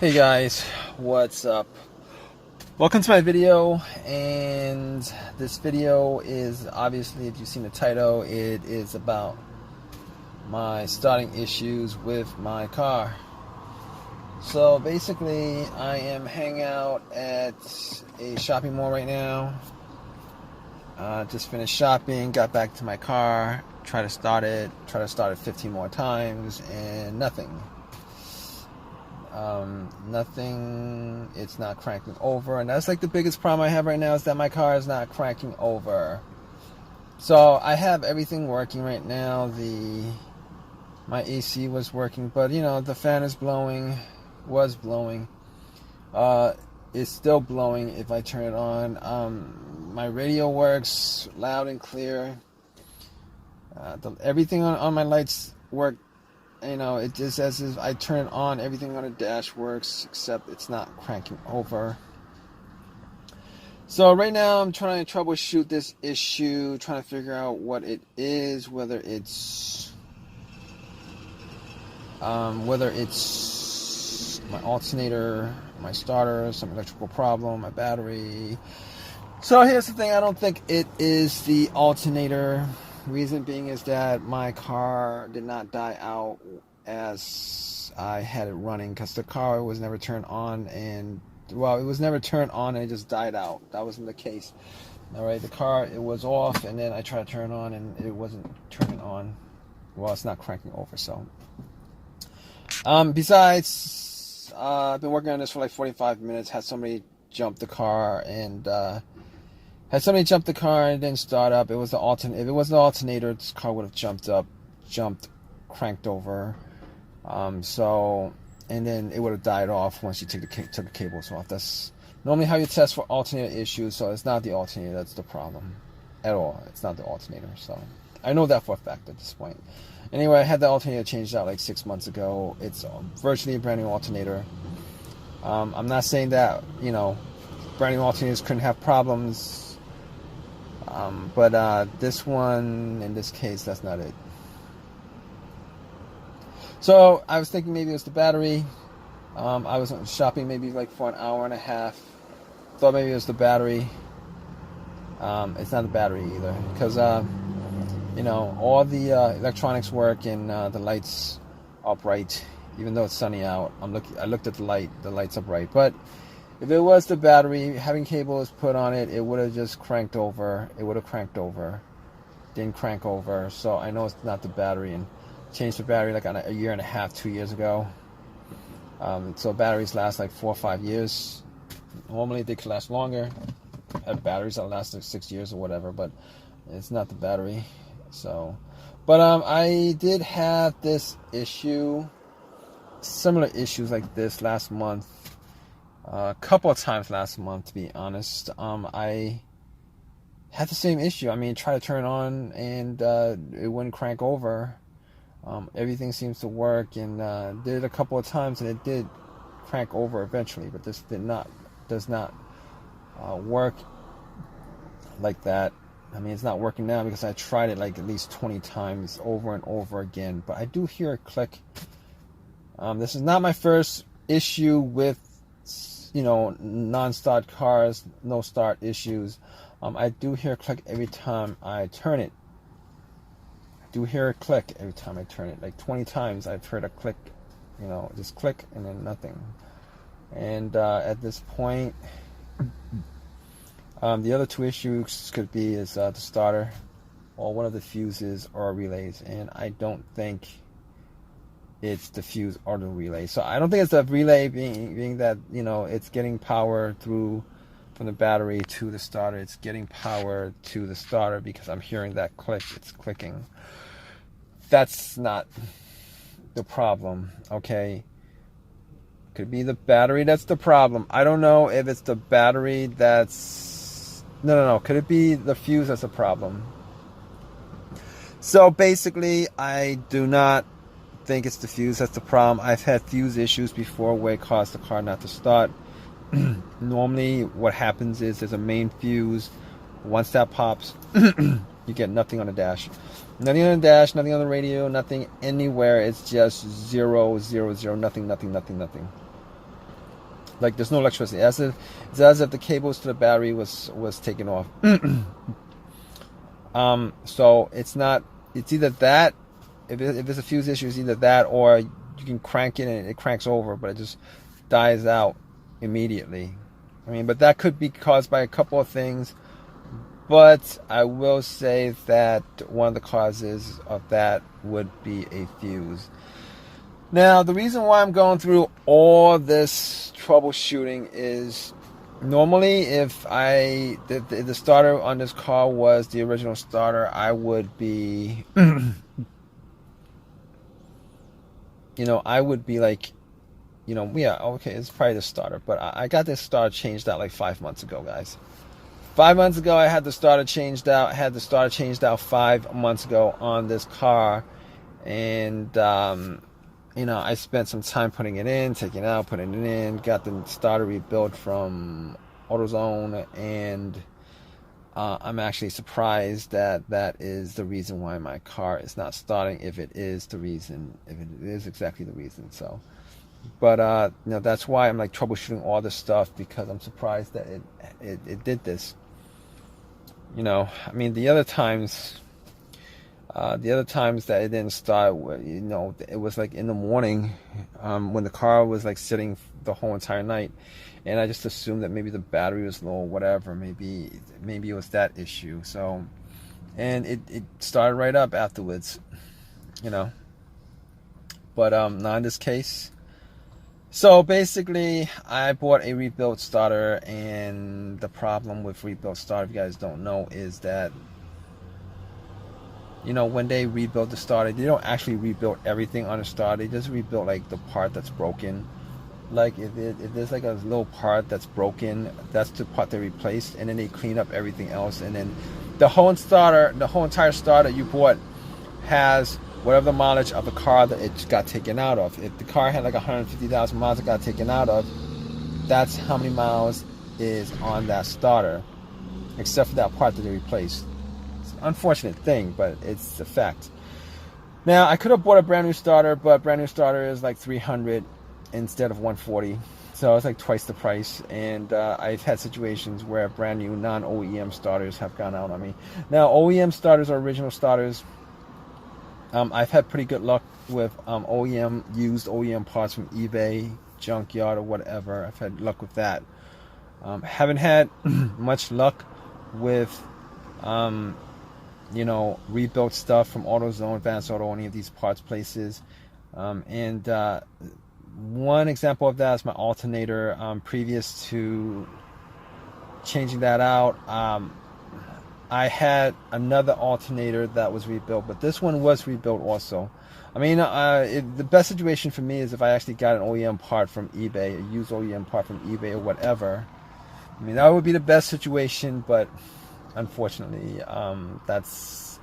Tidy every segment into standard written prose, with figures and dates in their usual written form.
Hey guys, what's up? Welcome to my video, and this video is obviously, if you've seen the title, it is about my starting issues with my car. So basically, I am hanging out at a shopping mall right now. Just finished shopping, got back to my car, tried to start it 15 more times, and nothing. Nothing. It's not cranking over, and that's like the biggest problem I have right now, is that my car is not cranking over. So I have everything working right now. My AC was working, but you know, the fan is was blowing. It's still blowing if I turn it on. My radio works loud and clear. Everything on my lights work. You know, it just, as if I turn it on, everything on the dash works, except it's not cranking over. So right now I'm trying to troubleshoot this issue, trying to figure out what it is, whether it's my alternator, my starter, some electrical problem, my battery. So here's the thing, I don't think it is the alternator. Reason being is that my car did not die out as I had it running, because the car was never turned on, and well, it was never turned on and it just died out. That wasn't the case. Alright, the car, it was off, and then I tried to turn it on and it wasn't turning on. Well, it's not cranking over. So besides, I've been working on this for like 45 minutes. Had somebody jump the car and it didn't start up. It was the alternator. If it was the alternator, this car would have jumped, cranked over. And then it would have died off once you took the cables off. That's normally how you test for alternator issues. So it's not the alternator that's the problem at all. It's not the alternator. So I know that for a fact at this point. Anyway, I had the alternator changed out like 6 months ago. It's virtually a brand new alternator. I'm not saying that, you know, brand new alternators couldn't have problems. But this one, in this case, that's not it. So I was thinking maybe it was the battery. I was shopping maybe like for an hour and a half. Thought maybe it was the battery. It's not the battery either, because you know, all the electronics work and the lights are bright, even though it's sunny out. I looked at the light. The lights are bright, but if it was the battery, having cables put on it, it would have just cranked over. It would have cranked over. Didn't crank over. So I know it's not the battery, and changed the battery like a year and a half, 2 years ago. So batteries last like 4 or 5 years. Normally they could last longer. I have batteries that last like 6 years or whatever, but it's not the battery. So, but I did have this issue, similar issues like this last month. A couple of times last month, to be honest. I had the same issue. I mean, try to turn on and it wouldn't crank over. Everything seems to work, and did it a couple of times, and it did crank over eventually. But this does not work like that. I mean, it's not working now because I tried it like at least 20 times over and over again. But I do hear a click. This is not my first issue with, you know, non-start cars, no start issues. I do hear a click every time I turn it. I do hear a click every time I turn it. Like 20 times I've heard a click, you know, just click and then nothing. And at this point, the other two issues could be is the starter, or one of the fuses or relays, and I don't think it's the fuse or the relay. So I don't think it's the relay being that, you know, it's getting power through from the battery to the starter. It's getting power to the starter because I'm hearing that click. It's clicking. That's not the problem, okay? Could be the battery that's the problem. I don't know if it's the battery that's... No. Could it be the fuse that's the problem? So basically, I do not think it's the fuse that's the problem. I've had fuse issues before where it caused the car not to start. Normally what happens is there's a main fuse. Once that pops, you get nothing on the dash. Nothing on the dash, nothing on the radio, nothing anywhere. It's just 0, 0, 0, nothing. Like there's no electricity. It's as if the cables to the battery was taken off. So it's not. It's either that. If it's a fuse issue, it's either that, or you can crank it and it cranks over, but it just dies out immediately. I mean, but that could be caused by a couple of things. But I will say that one of the causes of that would be a fuse. Now, the reason why I'm going through all this troubleshooting is normally if the starter on this car was the original starter, I would be, I would be like, yeah, okay, it's probably the starter. But I got this starter changed out like 5 months ago, guys. 5 months ago, I had the starter changed out. 5 months ago on this car. And, I spent some time putting it in, taking it out, putting it in. Got the starter rebuilt from AutoZone. And I'm actually surprised that is the reason why my car is not starting. If it is exactly the reason. So, but, that's why I'm like troubleshooting all this stuff, because I'm surprised that it did this. I mean, the other times that it didn't start, it was like in the morning, when the car was like sitting the whole entire night, and I just assumed that maybe the battery was low or whatever. Maybe it was that issue. So, and it started right up afterwards, But not in this case. So basically, I bought a rebuilt starter, and the problem with rebuilt starter, if you guys don't know, is that when they rebuild the starter, they don't actually rebuild everything on the starter. They just rebuild like the part that's broken. Like if there's like a little part that's broken, that's the part they replaced, and then they clean up everything else, and then the whole entire starter you bought has whatever the mileage of the car that it got taken out of. If the car had like 150,000 miles it got taken out of, that's how many miles is on that starter, except for that part that they replaced. It's an unfortunate thing, but it's a fact. Now, I could have bought a brand new starter, but brand new starter is like $300 instead of $140. So it's like twice the price. And I've had situations where brand new non-OEM starters have gone out on me. Now, OEM starters are original starters. I've had pretty good luck with used OEM parts from eBay, junkyard, or whatever. I've had luck with that. Haven't had much luck with, rebuilt stuff from AutoZone, Advanced Auto, any of these parts places. And one example of that is my alternator. Previous to changing that out, I had another alternator that was rebuilt, but this one was rebuilt also. I mean, the best situation for me is if I actually got an OEM part from eBay, a used OEM part from eBay or whatever. I mean, that would be the best situation, but unfortunately, that's,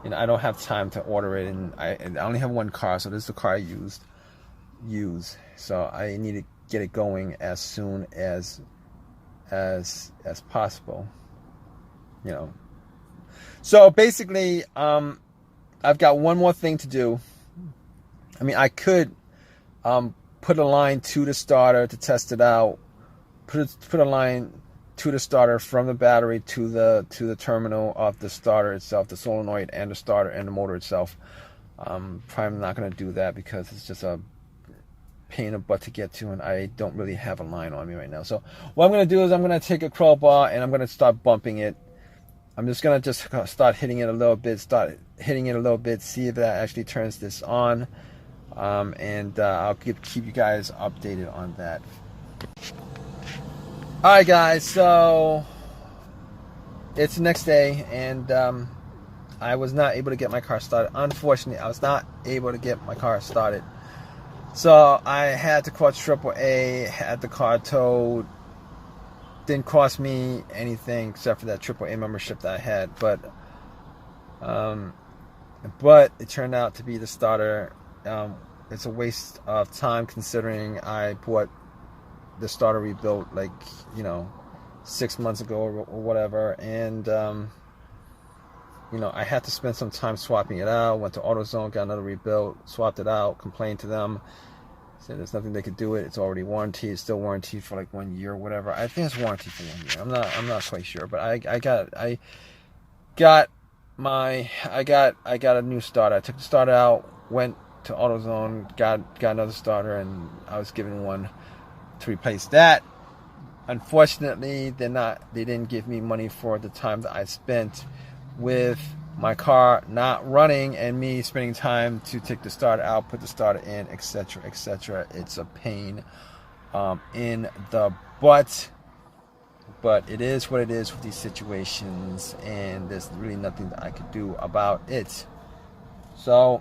I don't have time to order it, and I only have one car, so this is the car I use. So I need to get it going as soon as possible. So basically, I've got one more thing to do. I mean, I could put a line to the starter to test it out. Put a line to the starter from the battery to the terminal of the starter itself, the solenoid and the starter and the motor itself. Probably not going to do that because it's just a pain in the butt to get to, and I don't really have a line on me right now. So what I'm going to do is I'm going to take a crowbar and I'm going to start bumping it. I'm just going to start hitting it a little bit, see if that actually turns this on. And I'll keep you guys updated on that. Alright guys, so it's the next day, and I was not able to get my car started. Unfortunately, I was not able to get my car started. So I had to call AAA, had the car towed. Didn't cost me anything except for that AAA membership that I had, but it turned out to be the starter. It's a waste of time considering I bought the starter rebuilt 6 months ago or whatever, and I had to spend some time swapping it out. Went to AutoZone, got another rebuilt, swapped it out, complained to them, Said there's nothing they could do it. It's already warranted. It's still warranted for like 1 year or whatever. I think it's warranted for 1 year. I'm not quite sure, but I got a new starter. I took the starter out, went to AutoZone, got another starter, and I was given one to replace that. Unfortunately, they didn't give me money for the time that I spent with my car not running and me spending time to take the starter out, put the starter in, etc., etc. It's a pain in the butt, but it is what it is with these situations, and there's really nothing that I could do about it. So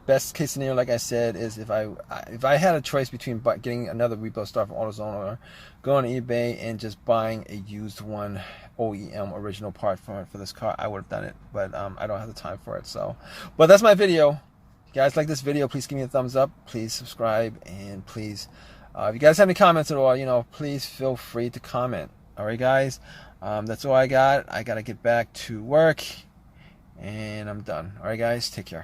best case scenario, like I said, is if I had a choice between getting another rebuild starter from AutoZone or going on eBay and just buying a used one, OEM original part for this car, I would have done it, but I don't have the time for it. So, but that's my video. If you guys like this video, please give me a thumbs up, please subscribe, and please if you guys have any comments at all, please feel free to comment. All right, guys, that's all I got. I gotta get back to work, and I'm done. All right, guys, take care.